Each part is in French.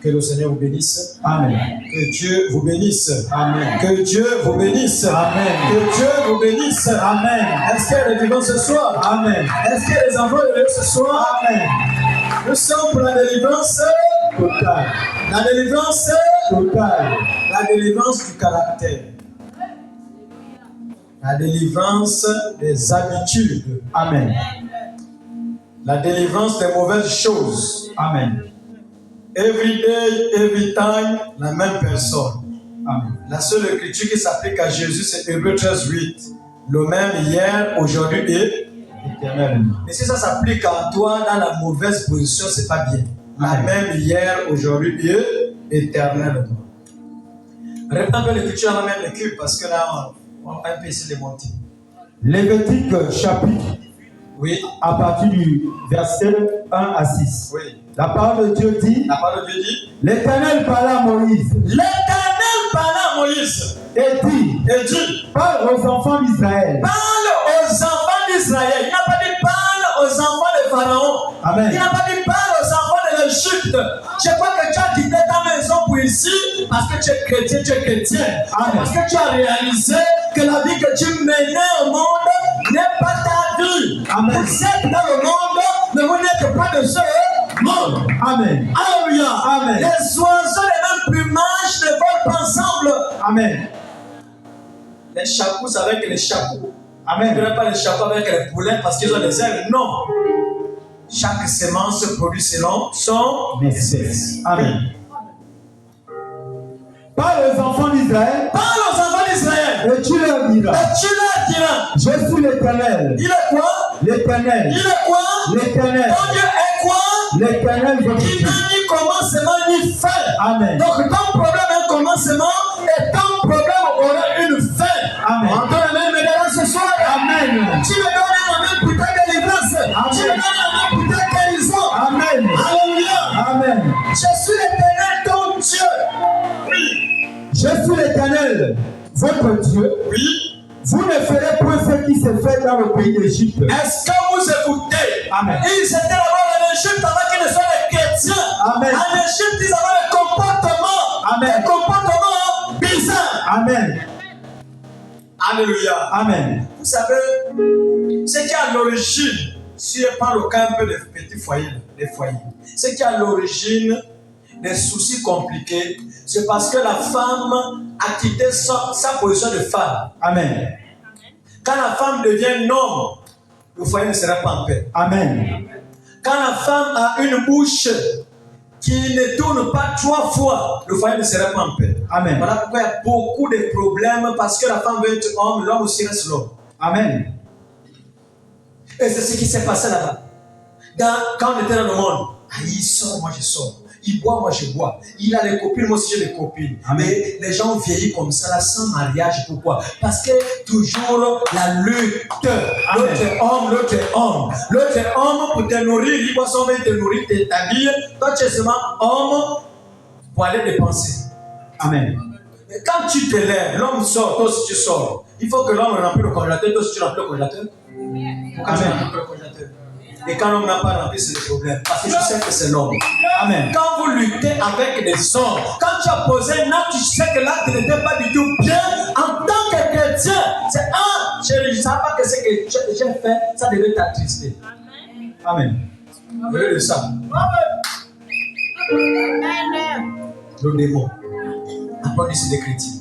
Que le Seigneur vous bénisse. Amen. Que Dieu vous bénisse. Amen. Que Dieu vous bénisse. Amen. Que Dieu vous bénisse. Amen. Est-ce qu'il y a des vivants ce soir? Amen. Est-ce qu'il y a des enfants de Dieu ce soir? Amen. Nous sommes pour la délivrance Total. La délivrance Total. La délivrance du caractère. La délivrance des habitudes. Amen. La délivrance des mauvaises choses. Amen. Every day, every time, la même personne. Amen. La seule écriture qui s'applique à Jésus, c'est Hébreux 13:8. Le même hier, aujourd'hui et éternellement. Mais si ça s'applique à toi dans la mauvaise position, c'est pas bien. La même hier, aujourd'hui et éternellement. Reprends un peu l'écriture dans la même équipe parce que là, on va un peu essayer de monter. Lévitique chapitre, Oui. à partir du verset 1 à 6. Oui. La parole de Dieu dit, La parole de Dieu dit, l'Éternel parla à Moïse l'Éternel parla à Moïse et dit, parle aux enfants d'Israël. Parle aux enfants d'Israël. Il n'a pas dit parle aux enfants de Pharaon. Amen. Il n'a pas dit parle aux enfants de l'Égypte. Je crois que tu as quitté ta maison pour ici parce que tu es chrétien, tu es chrétien. Amen. Parce que tu as réalisé que la vie que tu menais au monde n'est pas ta vie. Amen. Vous êtes dans le monde, mais vous n'êtes pas de ce monde. Amen. Alléluia. Amen. Les oiseaux, les mêmes plumages ne volent pas ensemble. Amen. Les chapous avec les chapous. Amen. Ne pas les chapous avec les poulets parce qu'ils ont des ailes. Non. Chaque semence produit selon son espèce. Amen. Parle aux enfants d'Israël Parle aux enfants d'Israël. et tu leur diras, Et tu leur diras. je suis l'Éternel. Il est quoi? L'Éternel. Il est quoi? L'Éternel. Ton Dieu est quoi? L'Éternel votre Il Dieu. n'a ni commencement ni fin. Amen. Donc ton problème a un commencement et ton problème aura une fin. Amen. On donne la même médaille ce soir. Amen. Tu me donnes la même pour ta délivrance. Amen. Tu me donnes la même pour ta guérison. Amen. Alléluia. Amen. Je suis l'Éternel ton Dieu. Oui. Je suis l'Éternel, votre Dieu. Oui. Vous ne ferez point ce qui s'est fait dans le pays d'Égypte. Est-ce que vous écoutez? Amen. Ils étaient là-bas en Égypte avant qu'ils ne soient des chrétiens. Amen. En Égypte, ils avaient des comportements. Amen. Des comportements bizarres. Amen. Alléluia. Amen. Vous savez, ce qui est à l'origine, si je parle au cas un peu des petits foyers, des foyers, ce qui est à l'origine des soucis compliqués, c'est parce que la femme a quitté sa position de femme. Amen. Quand la femme devient homme, le foyer ne sera pas en paix. Amen. Quand la femme a une bouche qui ne tourne pas 3 fois, le foyer ne sera pas en paix. Amen. Voilà pourquoi il y a beaucoup de problèmes, parce que la femme veut être homme, l'homme aussi reste l'homme. Amen. Et c'est ce qui s'est passé là-bas. Quand on était dans le monde, il sort, moi je sors. Il boit, moi je bois. Il a les copines, moi aussi j'ai des copines. Amen. Mais les gens vieillissent comme ça, là, sans mariage. Pourquoi? Parce que toujours la lutte. L'autre est homme, l'autre est homme. L'autre est homme pour te nourrir. Il boit son vin, te nourrir, t'habiller. Toi tu es seulement homme pour aller dépenser. Amen. Mais quand tu te lèves, l'homme sort, toi aussi tu sors. Il faut que l'homme remplit le congélateur, toi aussi tu remplis le congélateur. Pourquoi tu remplis le congélateur? Et quand l'homme n'a pas rempli, c'est le problème. Parce que je sais que c'est l'homme. Amen. Quand vous luttez avec des hommes, quand tu as posé un acte, tu sais que l'acte n'était pas du tout bien. En tant que chrétien, c'est je ne savais pas que ce que j'ai fait, ça devait t'attrister. Amen. Au lieu de ça, le démon, applaudissez les chrétiens.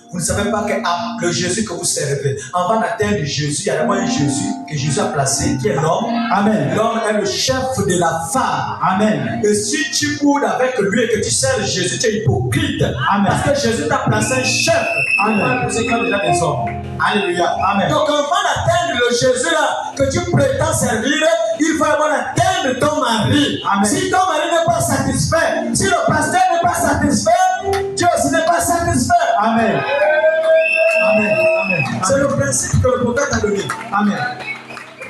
Vous ne savez pas que le Jésus que vous servez, avant la terre de Jésus, il y a d'abord un Jésus que Jésus a placé, qui est l'homme. Amen. L'homme est le chef de la femme. Amen. Et si tu boudes avec lui et que tu sers Jésus, tu es hypocrite. Amen. Parce que Jésus t'a placé un chef. Amen. Pour ceux qui ont déjà des hommes. Alléluia. Amen. Donc avant d'atteindre le Jésus là que tu prétends servir, il faut avoir atteindre ton mari. Amen. Si ton mari n'est pas satisfait, si le pasteur n'est pas satisfait, Dieu aussi n'est pas satisfait. Amen. Amen. Amen. C'est le principe que le prophète a donné. Amen.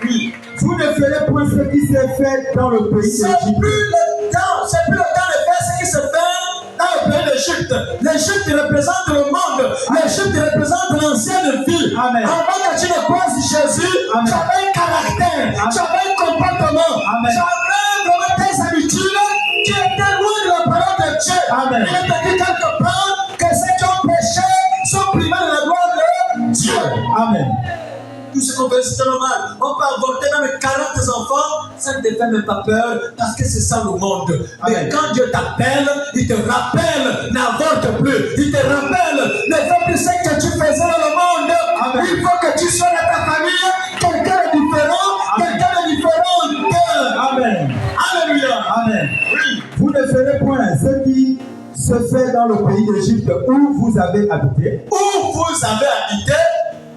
Oui. Vous ne ferez point ce qui s'est fait dans le pays C'est d'Égypte. plus le temps de faire ce qui se fait dans le pays d'Égypte. L'Égypte représente le monde. L'Égypte représente l'ancienne vie. Amen. Avant que tu ne croises Jésus, Amen. tu avais un caractère, Amen. tu avais un comportement, Amen. tu avais vraiment tes habitudes qui étaient loin de la Dieu. Amen. Il est écrit quelque part que ceux qui ont péché sont privés de la gloire de Dieu. Amen. Tout ce qu'on veut, c'est normal. On peut avorter même 40 enfants, ça ne te fait même pas peur, parce que c'est ça le monde. Mais Amen. quand Dieu t'appelle, il te rappelle, n'avorte plus. Il te rappelle, ne fais plus ce que tu faisais dans le monde. Amen. Il faut que tu sois dans ta famille, quelqu'un de différent, quelqu'un de différent. Amen. Alléluia. Amen. Oui. Vous ne ferez point ce qui se fait dans le pays d'Égypte où vous avez habité. Où vous avez habité,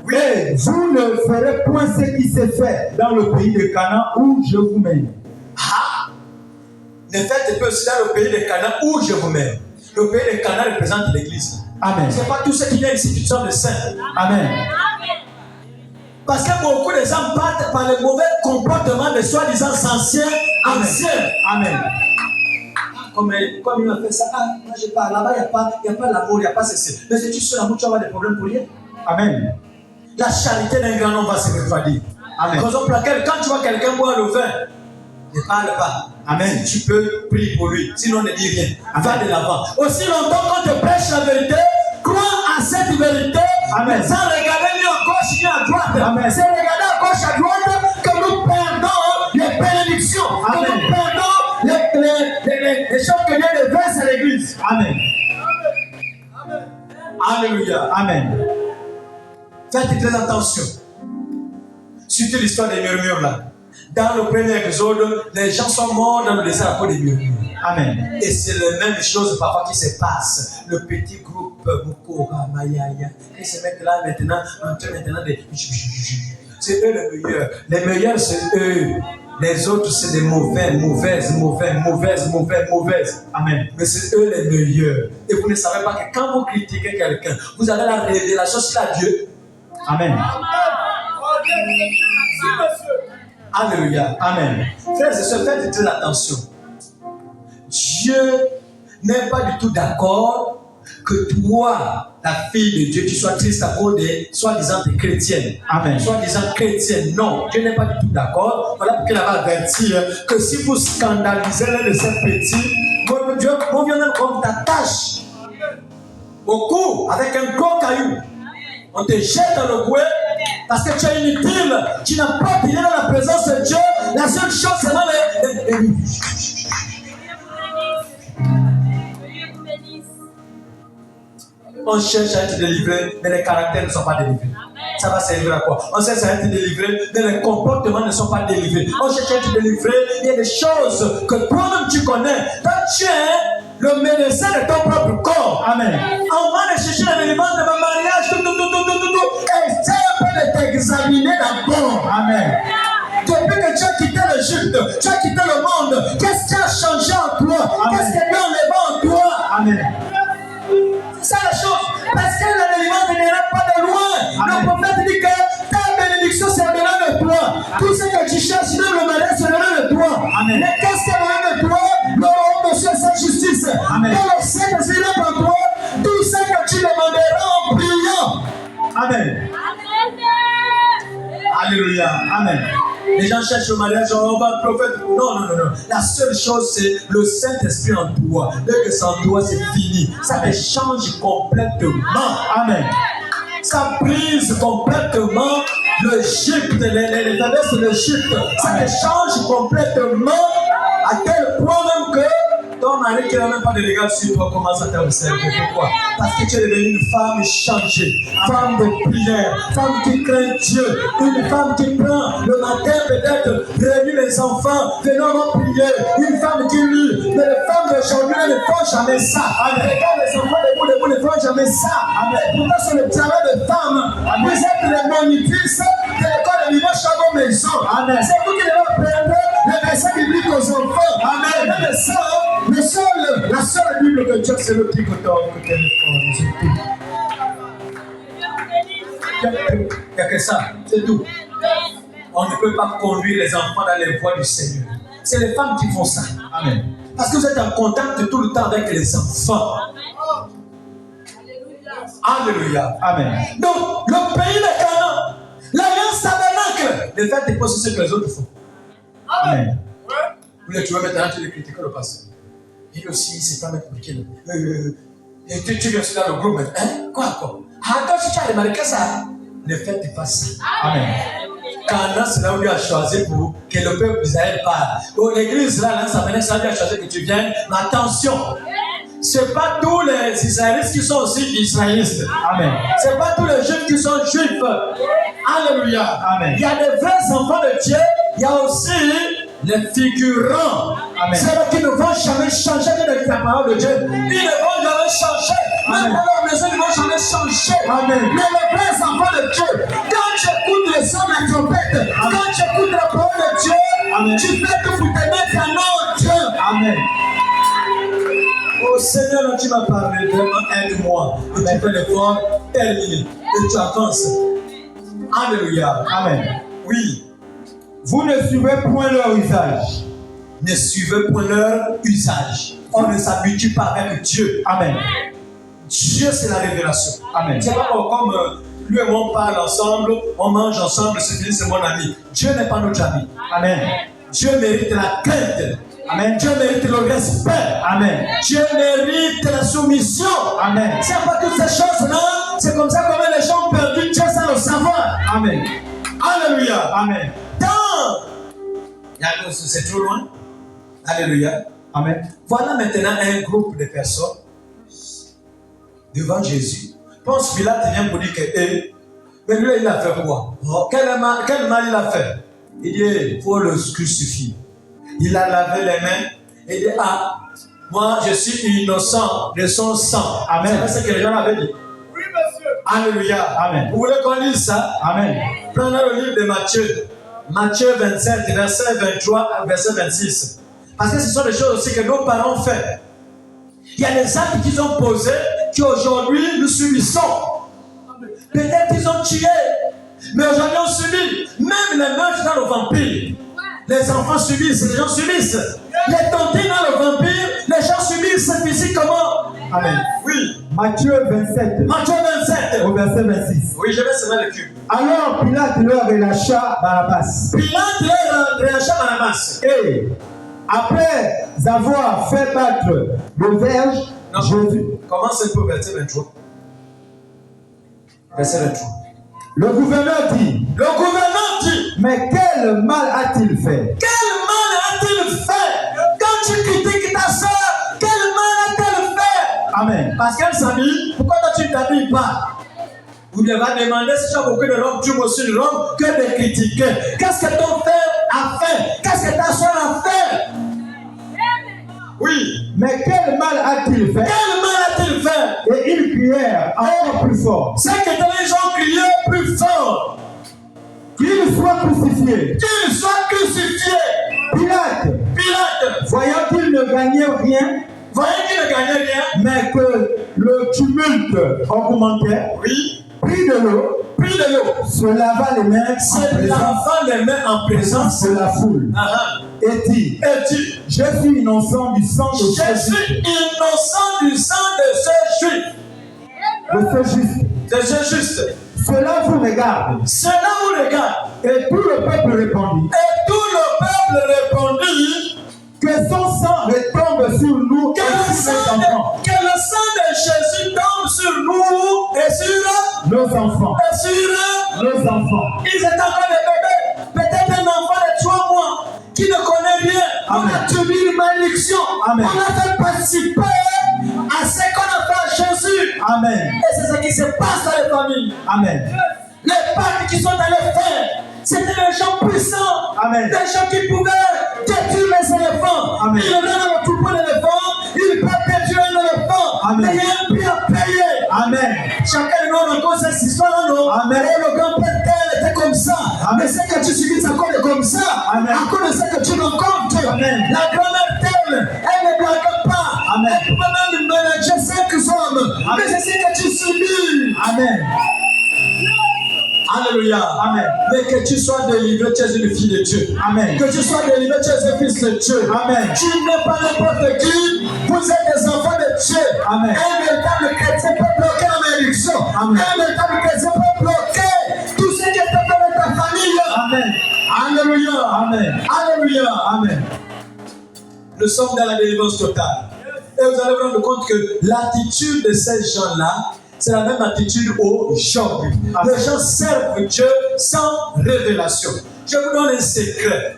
oui. Et vous ne ferez point ce qui s'est fait dans le pays de Canaan où je vous mène. Ah, ne faites pas aussi dans le pays de Canaan où je vous mène. Le pays de Canaan représente l'Église. Amen. Ce n'est pas tout ce qui vient ici qui sont des saints. Amen. Parce que beaucoup de gens partent par le mauvais comportement de soi-disant anciens. Amen. Comme il m'a fait ça, moi je parle là-bas, il n'y a pas l'amour, il n'y a pas ceci. Mais si tu sais l'amour, tu vas avoir des problèmes pour rien. Amen. La charité d'un grand homme va se refroidir. Amen. Raison pour laquelle, quand tu vois quelqu'un boire le vin, ne parle pas. Amen. Si tu peux, prie pour lui. Sinon, ne dis rien. Va de l'avant. Aussi longtemps qu'on te prêche la vérité, crois à cette vérité. Amen. Sans regarder ni à gauche ni à droite. Amen. C'est regarder à gauche à droite que nous perdons les bénédictions. Amen. Que nous perdons les choses que Dieu verse à l'église. Amen. Alléluia. Amen. Faites très attention. Surtout l'histoire des murmures là. Dans le premier épisode, les gens sont morts dans le désert à cause des murmures. Amen. Et c'est la même chose parfois qui se passe. Le petit groupe Mukora, Mayaya, et ces mecs-là maintenant, en train maintenant de. C'est eux les meilleurs. Les meilleurs, c'est eux. Les autres, c'est des mauvaises. Amen. Mais c'est eux les meilleurs. Et vous ne savez pas que quand vous critiquez quelqu'un, vous avez la révélation sur la Dieu. Amen. Alléluia. Amen. Frères et sœurs, faites très attention. Dieu n'est pas du tout d'accord que toi, la fille de Dieu, tu sois triste à cause des soi-disant des chrétiennes. Amen. Soi-disant chrétiennes. Non, Dieu n'est pas du tout d'accord. Voilà pourquoi il va avertir que si vous scandalisez l'un de ces petits, Dieu viendra comme ta tâche au cou avec un gros caillou. On te jette dans le bouet parce que tu es inutile. Tu n'as pas brillé dans la présence de Dieu. La seule chose, c'est dans les. On cherche à être délivré, mais les caractères ne sont pas délivrés. Ça va servir à quoi? On cherche à être délivré, mais les comportements ne sont pas délivrés. On cherche à être délivré, il y a des choses que toi-même tu connais. Toi, tu es le médecin de ton propre corps. Amen. On va aller chercher l'élément de mon mariage, tout. Essaye un peu de t'examiner d'abord. Amen. Depuis que tu as quitté l'Égypte, tu as quitté le monde, qu'est-ce qui a changé en toi? Amen. Qu'est-ce qui est enlevé en toi? Amen. C'est ça la chose. Parce que la délivrance ne viendra pas de loin. Amen. Le prophète dit que ta bénédiction s'éloignera de toi. Tout ce que tu cherches, même le mariage s'éloignera de toi. Amen. Mais qu'est-ce qui est loin de toi? Le royaume de Dieu, sa justice. Amen. Quand le Saint-Esprit est en toi, tout ce que tu demanderas en priant. Amen. Alléluia. Amen. Les gens cherchent le mariage, on va prophète. Non. La seule chose, c'est le Saint-Esprit en toi. Dès que c'est en toi, c'est fini. Ça te change complètement. Amen. Ça brise complètement l'Égypte, les faiblesses de l'Égypte. Ça te change complètement à tel point même que ton mari qui n'a même pas de regard sur toi commence à t'observer. Pourquoi? Parce que tu es devenue une femme changée, femme de prière, femme qui craint Dieu, une femme qui prend le matin peut-être, réunit les enfants, venons prier, une femme qui lit. Mais les femmes d'aujourd'hui ne font jamais ça. Regarde les enfants debout ne font jamais ça. Pourtant c'est le travail de femmes. Vous êtes les monitrices de l'école de dimanche à vos maisons. C'est vous qui devez apprendre les versets bibliques aux enfants. Amen. La seule Bible que Dieu, c'est le petit coton que tu as. Il n'y a que ça, c'est tout. On ne peut pas conduire les enfants dans les voies du Seigneur. C'est les femmes qui font ça. Amen. Parce que vous êtes en contact tout le temps avec les enfants. Alléluia. Amen. Donc, le pays de Canaan, l'alliance tabernacle, le fait de poser ce que les autres font. Amen. Vous les trouvez maintenant, tu les critiques le passé. Il aussi, c'est pas n'importe qui. Et tu viens dans le groupe, hein? Quoi? Attends, si tu as remarqué ça, ne faites pas ça. Amen. Quand c'est là où Dieu a choisi pour que le peuple d'Israël parle. L'église là, ça venait, ça Dieu a choisi que tu viennes. Mais attention, c'est pas tous les Israélites qui sont aussi israélistes. Amen. C'est pas tous les juifs qui sont juifs. Alléluia. Amen. Il y a des vrais enfants de Dieu. Il y a aussi les figurants. Ceux qui ne vont jamais changer de la parole de Dieu. Ils ne vont jamais changer. Même dans leur maison, ils ne vont jamais changer. Amen. Mais les vrais enfants de Dieu, quand tu écoutes les sons de la trompette, quand tu écoutes la parole de Dieu, Amen. tu fais tout pour te mettre en ordre. Amen. Oh Seigneur, tu m'as parlé, vraiment aide-moi. Et tu fais l'effort, terminé. Et tu avances. Alléluia. Amen. Oui. Vous ne suivez point leur usage. Ne suivez point leur usage. On ne s'habitue pas avec Dieu. Amen. Dieu, c'est la révélation. Amen. C'est pas comme lui et moi on parle ensemble, on mange ensemble, c'est fini, c'est mon ami. Dieu n'est pas notre ami. Amen. Dieu mérite la crainte. Amen. Dieu mérite le respect. Amen. Dieu mérite la soumission. Amen. C'est pas toutes ces choses-là. C'est comme ça que les gens ont perdu Dieu sans le savoir. Amen. Alléluia. Amen. C'est trop loin. Alléluia. Amen. Voilà maintenant un groupe de personnes devant Jésus. Pense Pilate vient pour dire que mais lui il a fait quoi? Quel mal il a fait? Il dit il faut le crucifier. Il a lavé les mains et il dit moi je suis innocent de son sang. Amen. C'est ce que les gens avaient dit. Oui, monsieur. Alléluia. Amen. Vous voulez qu'on lise ça? Amen. Prenez le livre de Matthieu. Matthieu 27, verset 23 à verset 26. Parce que ce sont des choses aussi que nos parents ont fait. Il y a des actes qu'ils ont posés qu'aujourd'hui nous subissons. Peut-être qu'ils ont tué, mais aujourd'hui on subit. Même les meufs dans le vampire. Les enfants subissent, les gens subissent. Les tontines dans le vampire, les gens subissent physiquement. Amen. Oui. Matthieu 27. Matthieu 27. Au verset 26. Oui, je vais semer le cul. Alors Pilate leur relâcha Barabbas. Pilate leur relâcha Barabbas. Et après avoir fait battre le verge, Jésus. Commence un peu verset 23. Verset 23. Le gouverneur dit. Le gouverneur dit. Mais quel mal a-t-il fait? Quel mal a-t-il fait? Quand tu critiques ta soeur, quel mal a-t-elle fait? Amen. Parce qu'elle s'habille, pourquoi toi tu ne t'habilles pas? Vous devez demander si tu as beaucoup de robes, tu veux aussi une robe, que de critiquer. Qu'est-ce que ton frère a fait? Qu'est-ce que ta soeur a fait? Oui. Mais quel mal a-t-il fait? Quel mal a-t-il fait? Et ils crièrent encore plus fort. C'est que les gens criaient plus fort. Qu'il soit crucifié. Qu'il soit crucifié. Pilate, voyant qu'il ne gagnait rien, mais que le tumulte augmentait, oui, prit de l'eau, se lava les mains en présence de la foule, et dit, je suis innocent du sang de ce juif. De ce juste. Cela vous regarde. Et tout le peuple répondit. Que son sang retombe sur nous et sur nos enfants. Que le sang de Jésus tombe sur nous et sur nos enfants. Ils étaient encore des bébés. Peut-être un enfant de 3 mois qui ne connaît rien. Amen. On a subi une malédiction. Amen. On a fait participer à ce qu'on a fait à Jésus. Amen. Et c'est ce qui se passe dans les familles. Amen. Les pactes qui sont allés faire, c'était des gens puissants. Amen. Des gens qui pouvaient détruire les éléphants. Amen. Ils donnent le troupeau d'éléphants, ils peuvent détruire un éléphant. Amen. Mais il y a un prix à payer. Amen. Chacun de nous raconte cette histoire, non? Amen. Et le grand-père tel était comme ça. Amen. Mais ce que tu subis, c'est encore comme ça. Amen. À cause de ce que tu rencontres. Amen. La grand-mère telle, elle ne blague pas. Amen. Elle peut même manager 5 hommes. Amen. Mais c'est ce que tu subis. Amen. Alléluia. Amen. Mais que tu sois délivré, tu es une fille de Dieu. Amen. Que tu sois délivré, tu es un fils de Dieu. Amen. Tu n'es pas n'importe qui. Vous êtes des enfants de Dieu. Amen. Un véritable chrétien peut bloquer la malédiction. Amen. Un véritable chrétien peut bloquer tout ce qui est fait dans ta famille. Amen. Alléluia. Amen. Alléluia. Amen. Nous sommes dans la délivrance totale. Et vous allez vous rendre compte que l'attitude de ces gens-là, c'est la même attitude aujourd'hui. Les gens servent Dieu sans révélation. Je vous donne un secret.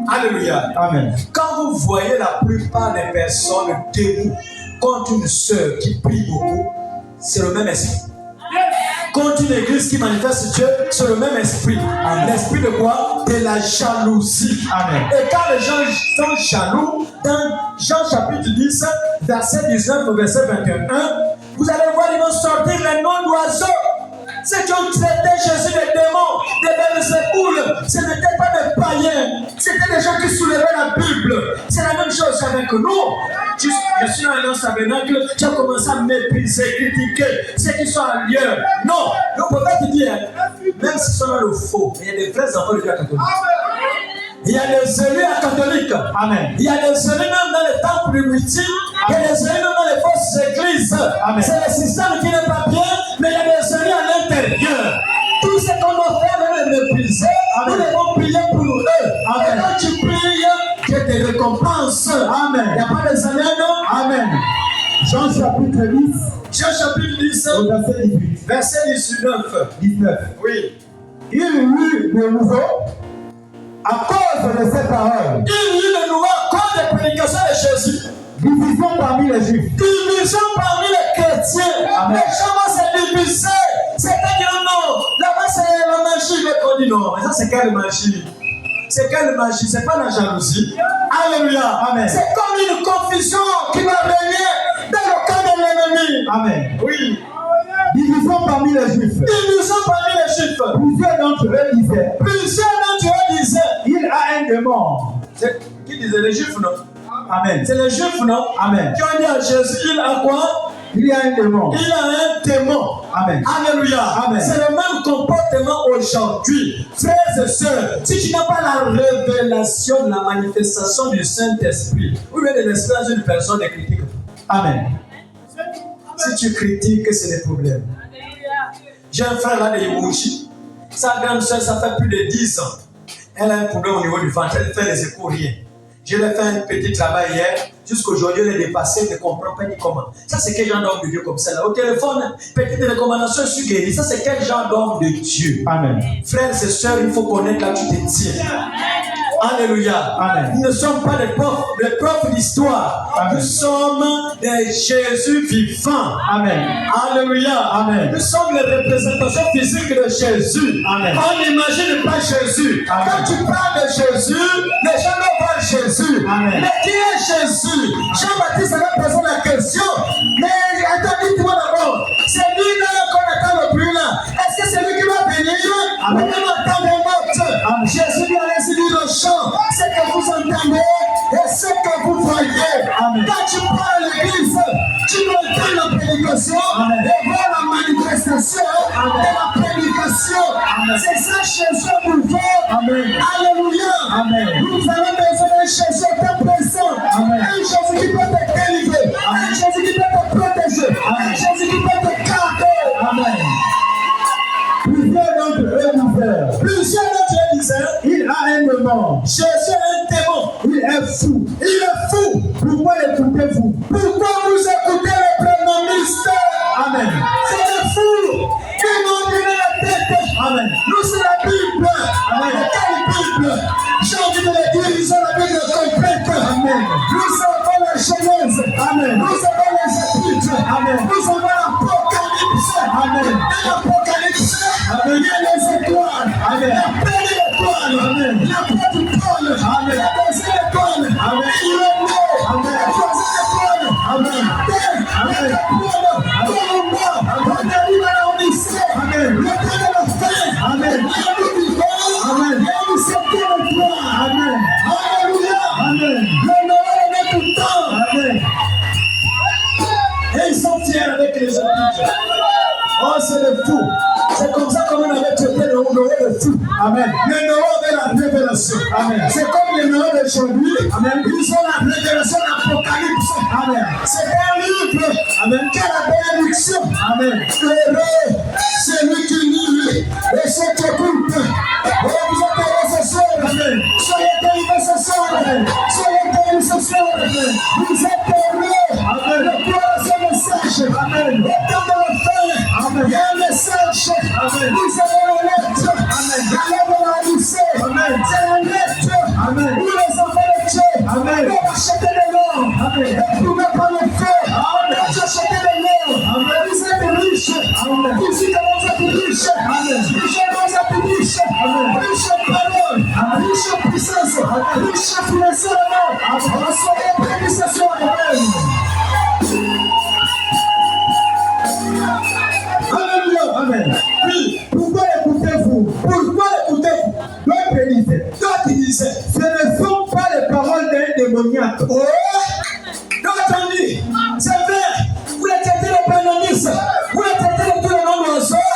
Alléluia. Amen. Quand vous voyez la plupart des personnes debout contre une sœur qui prie beaucoup, c'est le même esprit. Contre une église qui manifeste Dieu, c'est le même esprit. L'esprit de quoi? De la jalousie. Amen. Et quand les gens sont jaloux, dans Jean chapitre 10, verset 19 au verset 21, vous allez voir, ils vont sortir les noms d'oiseaux. Ceux qui ont traité Jésus des démons, des Belzéboul, ce n'étaient pas des païens, c'était des gens qui soulevaient la Bible. C'est la même chose avec nous. Je suis dans un tabernacle, tu as commencé à mépriser, critiquer ceux qui sont ailleurs. Non, le prophète dit, même s'ils sont dans le faux, il y a des vrais enfants de Dieu catholique. Il y a des élus à catholiques. Amen. Il y a des élus même dans les temples primitifs. Il y a des élus même dans les fausses églises. Amen. C'est le système qui n'est pas bien, mais il y a des élus à l'intérieur. Tout ce qu'on doit faire, même les mépriser, nous devons prier pour eux. Amen. Et quand tu pries, Dieu te récompense. Amen. Il n'y a pas de salaire, non? Amen. Jean chapitre 10. Jean chapitre 10. Verset 18. Verset 19. Oui. Il y eut de nouveau, à cause de ces paroles, Il y eut de nouveau à cause des prédications de Jésus. division parmi les Juifs. Division parmi les chrétiens. Amen. Les gens vont se diviser. C'est pas dire non. Là-bas, c'est la magie. Mais on dit non. Mais ça, c'est quelle magie? C'est quelle magie? C'est pas la jalousie. Alléluia. Amen. C'est comme une confusion qui va régner dans le camp de l'ennemi. Amen. Oui. Division parmi les Juifs. Division parmi les Juifs. Plusieurs d'entre eux disaient, il a un démon. Qui disait les Juifs, non? Amen. C'est les Juifs, non? Amen. Qui ont dit à Jésus, il a quoi? Il y a un démon. Il a un démon. Amen. Alléluia. Amen. C'est le même comportement aujourd'hui. Frères et sœurs, si tu n'as pas la révélation de la manifestation du Saint-Esprit, ou bien de l'esprit d'une personne, ne critique pas. Amen. Si tu critiques, c'est des problèmes. J'ai un frère là de Yibouchi. Sa grande sœur, ça fait plus de 10 ans. Elle a un problème au niveau du ventre. Elle fait les échos, rien. Je lui ai fait un petit travail hier. Jusqu'aujourd'hui, elle est dépassée. Elle ne comprend pas ni comment. Ça, c'est quel genre d'homme de Dieu comme ça là? Au téléphone, petite recommandation, je suis guéri. Ça, c'est quel genre d'homme de Dieu? Amen. Frères et sœurs, il faut connaître là où tu te tiens. Alléluia. Amen. Nous ne sommes pas des profs d'histoire. Amen. Nous sommes des Jésus vivants. Amen. Alléluia. Amen. Nous sommes les représentations physiques de Jésus. Amen. On n'imagine pas Jésus. Amen. Quand tu parles de Jésus, les gens ne voient Jésus. Amen. Mais qui est Jésus? Jean-Baptiste avait posé la question. Mais attends, dis-moi d'abord. C'est lui-là qu'on attend le plus là. Est-ce que c'est lui qui va venir? Amen. Ou même attendre les morts? Jésus lui a laissé dire le chant. C'est que vous entendez et c'est que vous voyez. Amen. Quand tu parles à l'église, tu entends la prédication. Amen. Et voir la manifestation de la prédication. Amen. C'est ça, Jésus nouveau. Amen. Alléluia. Amen. Nous avons besoin d'un Jésus très présent. Amen. Un Jésus qui peut te délivrer. Un Jésus qui peut te protéger. Un Jésus qui peut te garder. Amen. Plusieurs d'entre eux disaient, Plusieurs d'entre eux disaient, il a un démon. Jésus est un démon. Il est fou. Il est fou. Pourquoi l'écoutez-vous? Pourquoi vous écoutez les prénomistes? Amen. C'est des fous. Ils m'ont donné la tête. Amen. Nous, c'est la Bible. Amen. Quelle Bible? J'ai envie de le dire, ils ont la Bible complète. Amen. Nous avons la Genèse. Amen. Nous avons les Épîtres. Amen. Nous avons l'Apocalypse. Amen. Dans l'Apocalypse, il y a les étoiles. Amen. La première étoile. Amen. La première étoile. Amen. La deuxième étoile. Amen. Il est né. Amen. La troisième étoile. Amen. La quatrième étoile. Comme moi. On arrive à la Odyssée. Amen. Le temps de la fin. Amen. Il y a du vivant. Amen. Il y a du septième étoile. Amen. Alléluia. Amen. Le Noël est tout le temps. Amen. Et ils sont fiers avec les épîtres. Oh, c'est le fou. C'est comme ça qu'on avait traité le Noël de fou. Amen. Le Noël de la révélation. Amen. C'est comme le Noël d'aujourd'hui. Amen. Ils ont la révélation de l'Apocalypse. Amen. C'est un livre. Amen. Qui a la bénédiction. Amen. Heureux, c'est lui qui lit et ceux qui écoutent. Oh, vous êtes heureux ce soir. Amen. Soyez délivrés ce soir. Amen. Soyez guéris ce soir. Vous êtes heureux. Éprouvé par le feu. Quand tu as acheté les lèvres, vous êtes riche. Ici, comment vous êtes riche? Riche comment vous êtes riche? Riche en parole, riche en puissance, riche financièrement. Soyez bénis ce soir. Alléluia. Amen. Oui. Pourquoi écoutez-vous? Pourquoi écoutez-vous? D'autres disaient, ce ne sont pas les paroles d'un démoniaque. Oh! D'autres dit, c'est vrai, vous les traitez de prénomistes, vous les traitez de tous les noms d'oiseaux,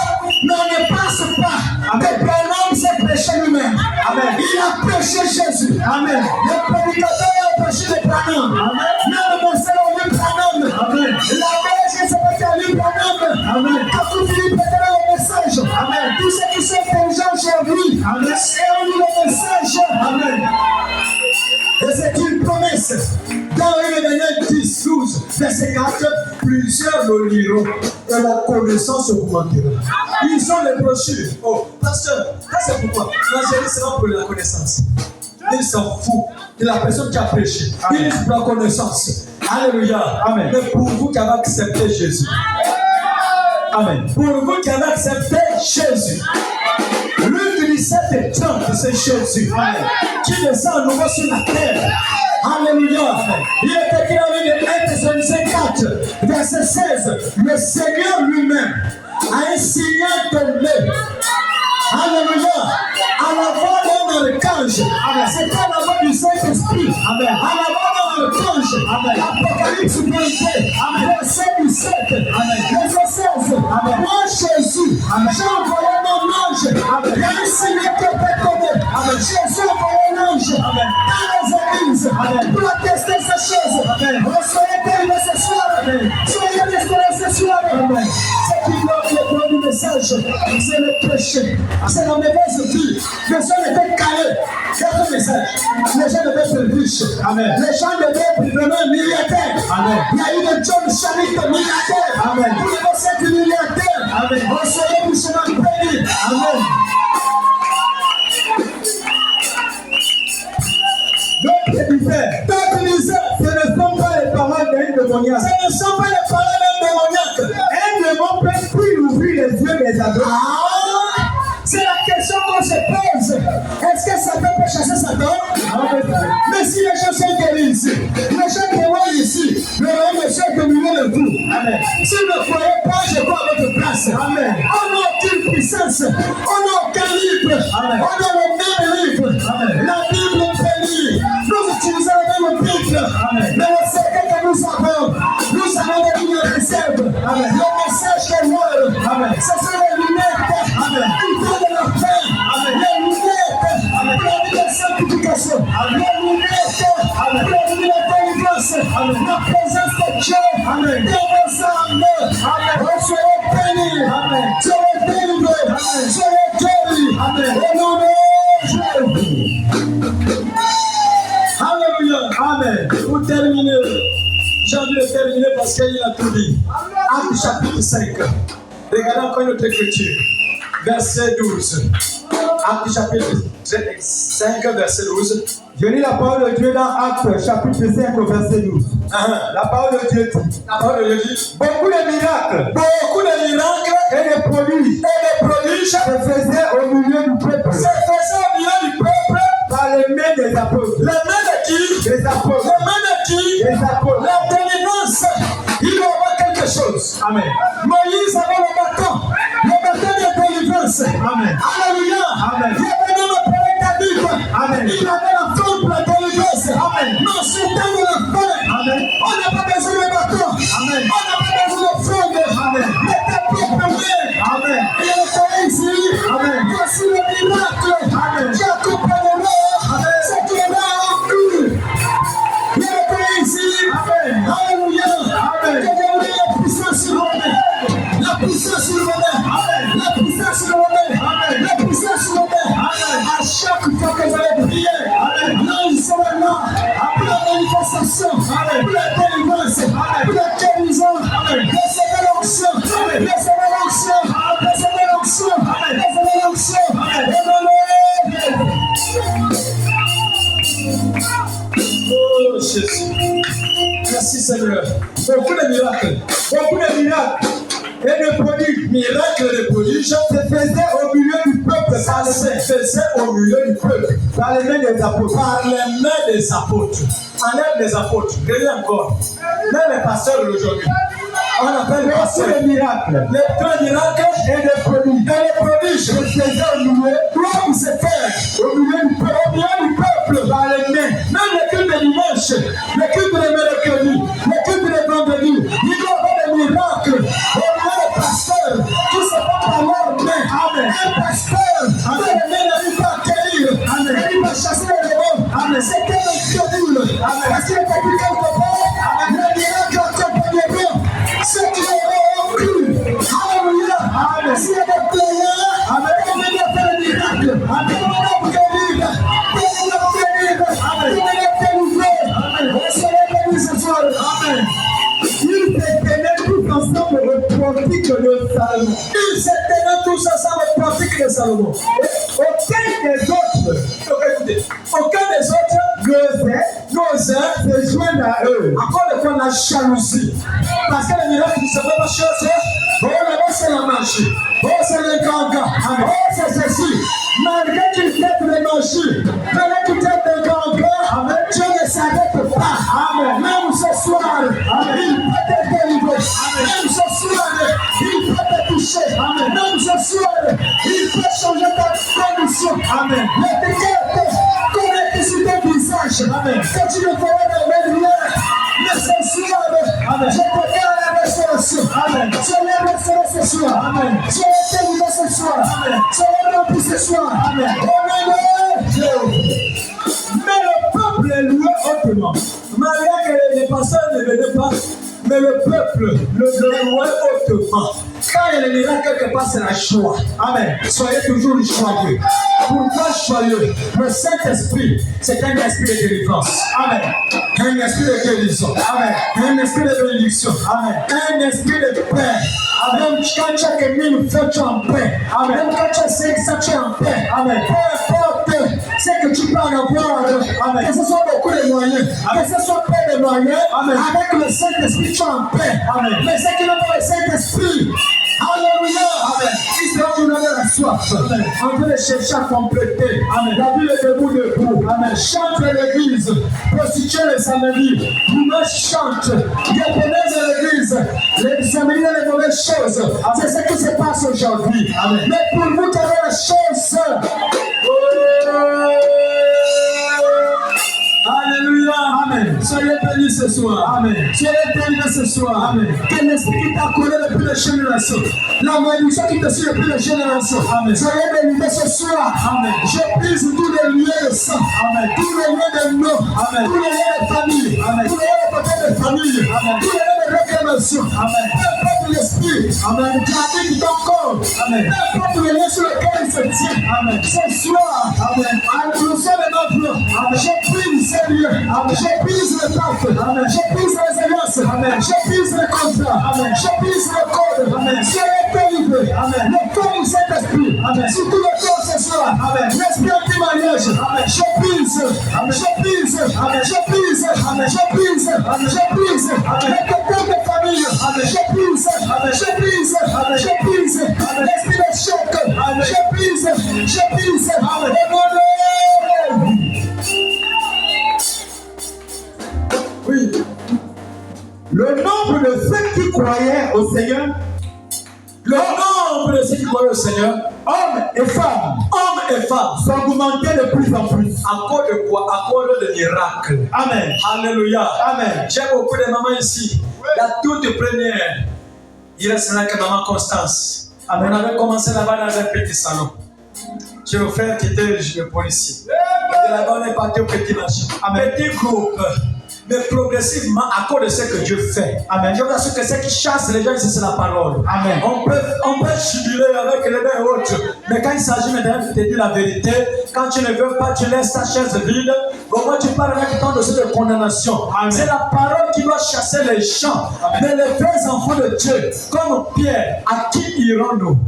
mais on ne passe pas. Le prénom, c'est prêcher lui-même. Amen. Il a prêché Jésus. Amen. Le prédicateur a prêché le prénom. Amen. Même mon Seigneur, on lui prénomme. Amen. La belge, c'est pas qu'elle lui prénomme. Amen. Quand tout Philippe est le message. Amen. Tous ceux qui sont intelligents chez lui. Amen. Et on lui le message. Amen. Et c'est une promesse. Dans Daniel 10, 12, verset 4, plusieurs le liront et la connaissance augmentera. Ils sont les brochures. Oh, pasteur, ça c'est pourquoi. L'angélie, c'est pas pour la connaissance. Il s'en fout de la personne qui a prêché. Il est pour la connaissance. Alléluia. Amen. Mais pour vous qui avez accepté Jésus. Amen. Pour vous qui avez accepté Jésus. Luc 17 et 30, c'est Jésus. Amen. Qui descend à nouveau sur la terre. Alléluia. Il est écrit dans le 1 Thessaloniciens 4, verset 16. Le Seigneur lui-même a un signal donné. Alléluia. À la voix d'un archange. C'est pas la voix du Saint-Esprit. À la voix d'un archange. Apocalypse 22. Verset 17. Verset 16. Moi, Jésus, j'ai envoyé mon ange. Il y a un signal qui est donné. Jésus a envoyé un ange dans les églises pour attester ces choses. Soyez bénis ce soir. Soyez restaurés ce soir. Ce qui donne le point du message, c'est le péché. C'est la mauvaise vie. Les gens étaient calés. C'est le message. Les gens devaient être riches. Amen. Les gens devaient être vraiment milliardaires. Amen. Il y a eu des John Charit milliardaires. Amen. Vous devez être milliardaires. Amen. Vous soyez richement bénis. Amen. D'autres disaient, ce ne sont pas les paroles d'un démoniaque. Ce ne sont pas les paroles d'un démoniaque. Un démon peut-il ouvrir les yeux des aveugles? C'est la question qu'on se pose. Est-ce que Satan peut chasser Satan? Mais si les gens sont guéris ici, les gens qui voient ici, le royaume de Dieu est dominé de vous. Amen. Si vous ne croyez pas, je crois à votre place. Amen. On n'a aucune puissance, on n'a aucun livre, on a le même livre. Amen. La Bible est bénie. Nous utilisons la même Bible. Amen. Mais le secret que nous avons des lignes de réserve. Amen. Le message est noir. Amen. Ce sont les lunettes. Amen. Il faut de la paix. Amen. Les lunettes. Amen. Pour la vie de sanctification. Amen. Les lunettes. Amen. Pour la vie de la délivrance. Amen. La présence de Dieu. Amen. Dieu vous aime. Amen. Soyez bénis. Amen. Soyez délivrés. Amen. Soyez guéris. Amen. Au nom de Jésus. Alléluia. Amen. Pour terminer, j'ai envie de terminer parce qu'il a tout dit. Acte chapitre 5. Regardez encore notre écriture. Verset 12. Acte chapitre 5, verset 12. Je lis la parole de Dieu dans Acte chapitre 5, verset 12. La parole de Dieu dit. La parole de Dieu dit. Beaucoup de miracles. Beaucoup de miracles. Et des prodiges. Se faisaient au milieu du peuple. Par les mains des apôtres. Les mains de qui? Des apôtres. Les mains de qui? Des apôtres. La délivrance. Il va avoir quelque chose. Amen. Moïse avait le bâton. Le bâton de délivrance. Amen. Alléluia. Amen. Il avait dans le prédicatif. Amen. Il avait la forme pour la délivrance. Amen. Non, c'est dans la fin. Amen. On n'a pas besoin de bâton. Amen. On n'a pas besoin de fronde. Amen. Mais ta propre main. Amen. Il est ici. Amen. Voici le miracle. Amen. Qui accompagnera. C'est qui est là en nous. Il est ici. Amen. Alléluia. Amen. Que Dieu vous donne la puissance sur vous. La puissance sur vous. Amen. La puissance sur vous. Amen. La puissance sur vous. Amen. À chaque fois que vous allez prier, Amen. là ils sont là. Pour la manifestation, Amen. pour la délivrance, pour la guérison, Merci Seigneur. Beaucoup de miracles. Beaucoup de miracles et de prodiges. Miracles et de prodiges Se faisaient au milieu du peuple ça se faisait au milieu du peuple. par les mains des apôtres. Par les mains des apôtres. En aide des apôtres. Regardez encore. Même les pasteurs aujourd'hui. On appelle les Beaucoup pasteurs. de miracles Les miracles et de prodiges. et les prodiges Se faisaient au milieu, doivent se faire au milieu du peuple. au milieu du peuple. Par les mains. Même les cultes de dimanche, les cultes de mercredi, les cultes de vendredi, il doit y avoir des miracles. Au milieu des pasteurs qui se font par leurs mains. Amen. Un pasteur, avec les mains n'arrive pas à accueillir. Amen. Il va chasser les démons. Amen. C'est incroyable. Parce qu'il est compris quelque part. Les miracles accompagneront ceux qui auront cru. Alléluia. Amen. S'il y a des prières, Amen. on va faire des miracles. On va guérir. On va guérir. On va délivrer. On sera béni ce soir. Amen. Ils se tenaient tous ensemble au portique de Salomon. Ils se tenaient tous ensemble au portique de Salomon. Aucun des autres Écoutez, aucun des autres n'osait se joindre à eux. encore une fois la jalousie. Parce que le miracle, c'est pas chose. Oh là-bas, c'est la magie. Oh, c'est le grand gars. Oh, c'est ceci. Malgré qu'il fait les magies, malgré qu'il fait le grand gars, Dieu ne s'arrête pas. Amen. Même ce soir, il peut te délivrer. Même ce soir, il peut te toucher. Même ce soir, il peut changer ta condition. Amen. L'étiquette, connecticité du visage. Que tu ne feras de même lumière. Mais ce soir, je te garde la restauration. Tu es restauré ce soir. Tu es délivré ce soir. Tu es rempli ce soir. Au nom de Dieu. Mais le peuple est loué hautement. Malgré que les pasteurs ne venaient pas, mais le peuple le louait hautement. Quand il y a des miracles quelque part, c'est la joie. Amen. Soyez toujours joyeux. Pourquoi joyeux? Le Saint-Esprit, c'est un esprit de délivrance. Amen. Un esprit de guérison. Amen. Un esprit de bénédiction. Amen. Un esprit de paix. Même quand tu as que 1000 francs, tu es en paix. Amen. Même quand tu as 500, tu es en paix. Amen. Peu importe ce que tu peux en avoir. Amen. Que ce soit beaucoup de moyens. Amen. Que ce soit peu de moyens. Amen. Avec le Saint-Esprit, tu es en paix. Amen. Mais ceux qui n'ont pas le Saint-Esprit, alléluia. Amen. Ils seront toujours dans la soif. Amen. En train de chercher à compléter. Amen. La ville est debout. Amen. Chante l'église. Prostituée les samedis. Dimanche chante. Diaconesse de l'église. Les samedis les mauvaises choses. C'est ce qui se passe aujourd'hui. Amen. Mais pour vous qui avez la chance. Alléluia. Amen. Soyez bénis ce soir. Amen. Soyez bénis ce soir. Amen. Que l'esprit qui t'a collé depuis les générations, la malédiction qui te suit depuis les générations, Amen. soyez bénis ce soir. Amen. Je brise tous les liens de sang, Amen. tous les liens de nom, Amen. tous les liens de famille, Amen. tous les liens de côté de famille, Amen. tous les liens de réclamation. Amen. Peu importe l'esprit, Amen. qui habite dans ton corps, Amen. peu importe le lien sur lequel il se tient. Amen. Ce soir, Amen. à nous sommes maintenant, je brise ces lieux, je brise le pacte, Amen. je brise les alliances, Amen. je brise les contrats, Amen. je brise le code, Amen. soyez délivrés, Amen. le corps du Saint-Esprit, Amen. sur tout le corps ce soir, Amen. l'esprit anti-mariage, Amen. je brise, Amen. je brise, Amen. je brise, Amen. je brise, Amen. je brise, Amen. les copains de famille, Amen. je brise, Amen. je brise, Amen. je brise, Amen. l'esprit de choc, Amen. je brise, Amen. au nom de oui. Le nombre de ceux qui croyaient au Seigneur, Le nombre de ceux qui croient au Seigneur, hommes et femmes, s'augmentait de plus en plus. à cause de quoi? À cause de miracles. Amen. Alléluia. Amen. J'ai beaucoup de mamans ici. La toute première, il reste là que maman Constance. Amen. On avait commencé là-bas dans un petit salon. J'ai le frère qui était le policier. Et là-bas, on est parti au petit marché. Un petit groupe. Mais progressivement, à cause de ce que Dieu fait. Amen. Je vous assure que ce qui chasse les gens, c'est la parole. Amen. On peut jubiler avec les mains hautes. Mais quand il s'agit maintenant de te dire la vérité, quand tu ne veux pas, tu laisses ta chaise vide. Au moins tu parles avec ton dossier de condamnation. C'est la parole qui doit chasser les gens. Mais les vrais enfants de Dieu, comme Pierre, à qui irons-nous?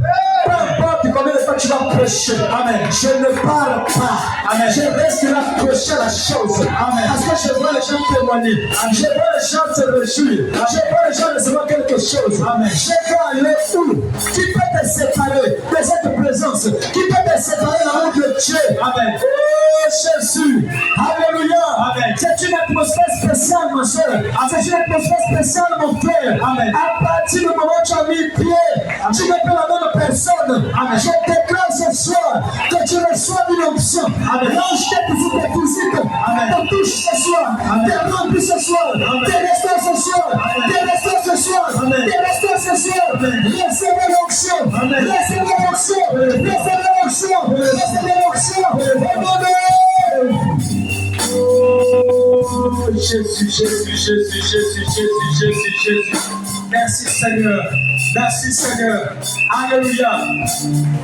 Peu importe combien de fois tu vas prêcher. Amen. Je ne parle pas. Amen. Je reste là prêcher la chose. Amen. Parce que je vois les gens témoigner. Je vois les gens se réjouir. Je vois les gens recevoir quelque chose. Amen. Je vois aller où? Qui peut te séparer de cette présence? Qui peut te séparer de l'amour de Dieu? Amen. Oh Jésus. Alléluia. Amen. C'est une atmosphère spéciale, ma soeur. C'est une atmosphère spéciale, mon frère. Amen. À partir du moment où tu as mis pied, tu n'es pas la même personne. Amen. Je déclare ce soir que tu reçois une onction. L'ange tes physique te touche ce soir. Te remplit ce soir. Te restaure ce soir. Te restaure ce soir. Te restaure ce soir. Recevez l'onction. Recevez l'onction. Recevez l'onction. Recevez l'onction. Oh Jésus, Jésus, Jésus, Jésus, Jésus, Jésus, Jésus. Merci Seigneur. Merci Seigneur. Alléluia.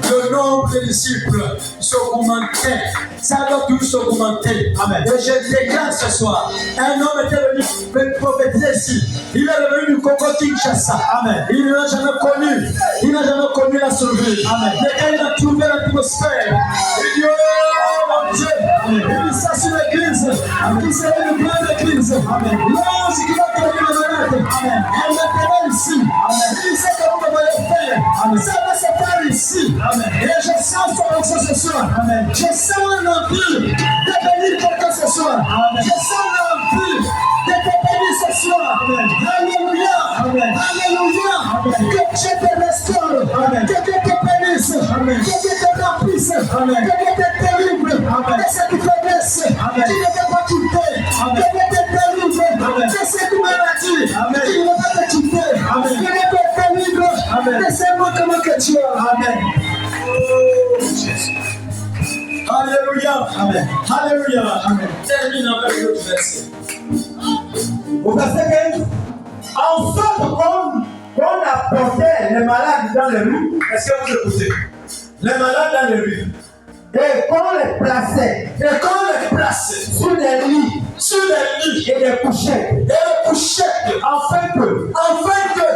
Le nombre de disciples s'augmentait. Ça doit toujours s'augmenter. Amen. Et je déclare ce soir. Un homme était venu me prophétiser ici. Il est revenu du Congo Kinshasa. Amen. Il n'a jamais connu. Il n'a jamais connu la survie. Amen. Mais quand il a trouvé l'atmosphère, il dit oh mon Dieu. Il s'assure l'église. Il s'est une grande église. Amen. L'ange qui va te donner la manette. Amen. Elle m'appelle ici. Amen. Il sait que vous devez faire. Amen. Ça va se faire ici. Amen. Et je sens son onction ce soir. Amen. Je sens l'envie de bénir quelqu'un ce soir. Amen. Je sens l'envie de te bénir ce soir. Amen. Alléluia. Amen. Alléluia. Amen. Que Dieu te restaure. Amen. Que Dieu te bénisse. Amen. Que Dieu te remplisse. Amen. Que Dieu te délivre. Amen. De cette faiblesse. Amen. Qui ne peut pas quitter. Amen. Que Dieu te délivre. Amen. De cette maladie. Amen. Qui ne peut pas te quitter. Amen. Que Dieu te délivre. Amen. De ces manquements que tu as. Amen. Oh Jésus. Alléluia. Amen. Alléluia. Amen. Termine avec l'autre verset. Au verset 15, en sorte qu'on apportait les malades dans les rues. Est-ce que vous écoutez? Les malades dans les rues. Et qu'on les plaçait. Et qu'on les plaçait sur des lits. Sur des lits. Et des couchettes. Et des couchettes. Afin que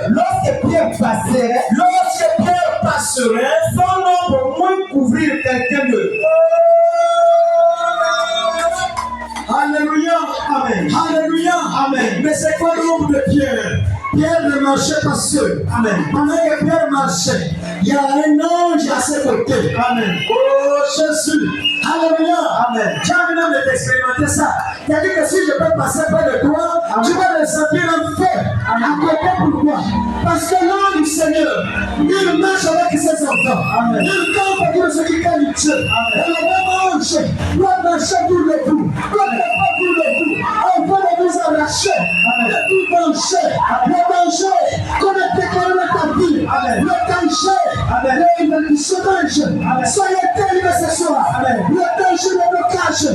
lorsque Pierre passerait, son ombre au moins couvrir quelqu'un de. Alléluia. Amen. Alléluia. Amen. Mais c'est quoi l'ombre de Pierre? Pierre ne marchait pas seul. Amen. Pendant que Pierre marchait, il y a un ange à ses côtés. Amen. Oh Jésus. Alléluia. Amen. J'ai envie de t'expérimenter ça. C'est-à-dire que si je peux passer près de toi, tu vas ressentir un feu à côté. Pourquoi? Parce que l'ange du Seigneur, il marche avec ses enfants. Amen. Il campe avec ceux qui craignent Dieu. Et le même ange doit marcher pour le coup. Doit pas pour le coup. On va nous arracher de tout danger. Le danger qu'on a déclaré dans ta vie. Le danger du chômage. Soyez délivrés ce soir. Le danger de blocage.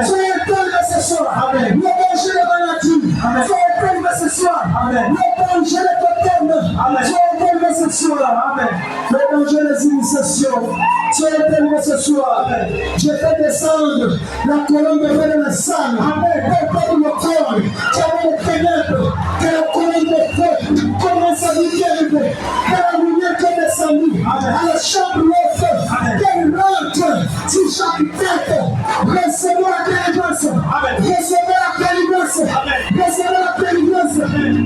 Soyez délivrés ce soir. Le danger de maladie. Soyez délivrés ce soir. Le danger de totem. Soyez délivrés ce soir. Le danger des initiations. Soyez délivrés ce soir. Je fais descendre la colonne de feu de la salle. Pour le corps. Qui avait les ténèbres. Que la colonne de feu commence à nous délivrer. Que la lumière qui est descendue à la chambre de feu. Qu'elle rentre sur chaque tête. Recevez la délivrance. Recevez la délivrance. Recevez la délivrance.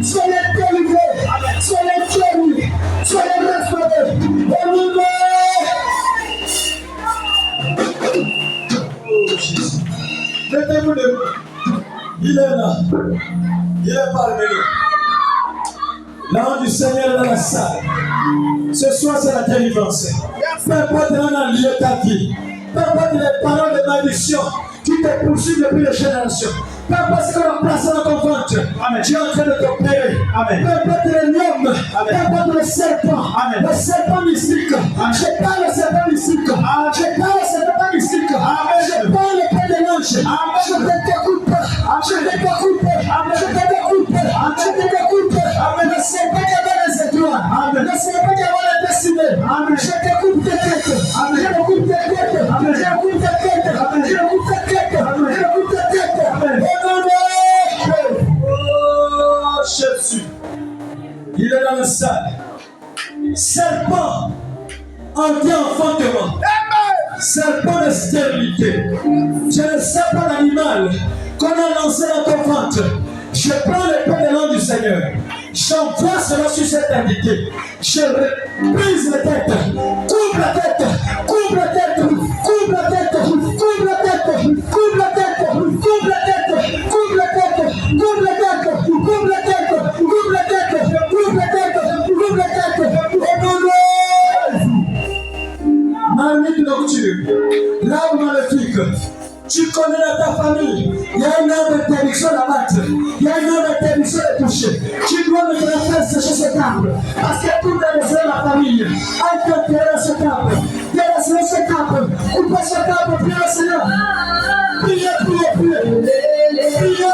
Soyez délivrés. Soyez guéris. Soyez restaurés. Au niveau. Oh Jésus. Mettez-vous debout. Il est là. Il est parmi nous. L'ange du Seigneur est dans la salle. Ce soir, c'est la délivrance. Peu importe dans le lieu de ta vie. Peu importe les paroles de malédiction qui te poursuivent depuis les générations. Peu importe ce qu'on a placé dans ton ventre. Tu es en train de t'opérer. Peu importe les noms. Peu importe le serpent. Le serpent mystique. Je parle le serpent mystique. Je parle le serpent mystique. Je parle le pain de l'ange. Je te découpe. Je te découpe. Je te découpe. Je te découpe. Le serpent qui avait les étoiles. Le serpent qui avait la destinée. Je découpe tes têtes. Je découpe tes têtes. Je découpe tes têtes. Je découpe tes têtes. Je découpe tes têtes. Il est dans la salle. Serpent, anti-enfantement. Serpent de stérilité. Je ne sais pas l'animal qu'on a lancé dans ton ventre. Je prends l'épée de l'an du Seigneur. J'envoie cela sur cette invité. Je brise la tête. Coupe la tête. Coupe la tête. Coupe la tête. Coupe la tête. Coupe la tête. Coupe la tête. Coupe la tête. Coupe la tête. Coupe la tête. Coupe la tête. Coupe la tête. Coupe la tête. Au nom de Jésus. Mamie de nocturne. L'arme maléfique. Tu connais dans ta famille, il y a une arme d'interdiction d'abattre, il y a une arme d'interdiction de toucher. Tu dois me faire sécher cet arbre, parce que tout est laissé dans la famille. Aïe, terrasse cet arbre, terrasse cet arbre, coupez cet arbre, priez le Seigneur. Priez, priez, priez, priez, priez.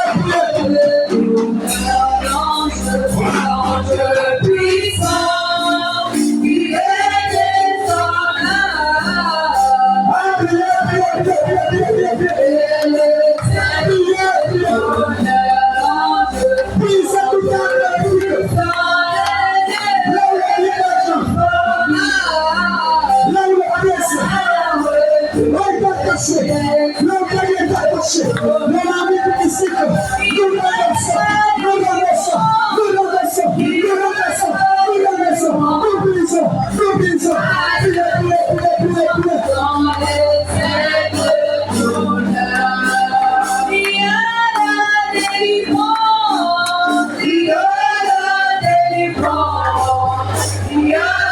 Yeah.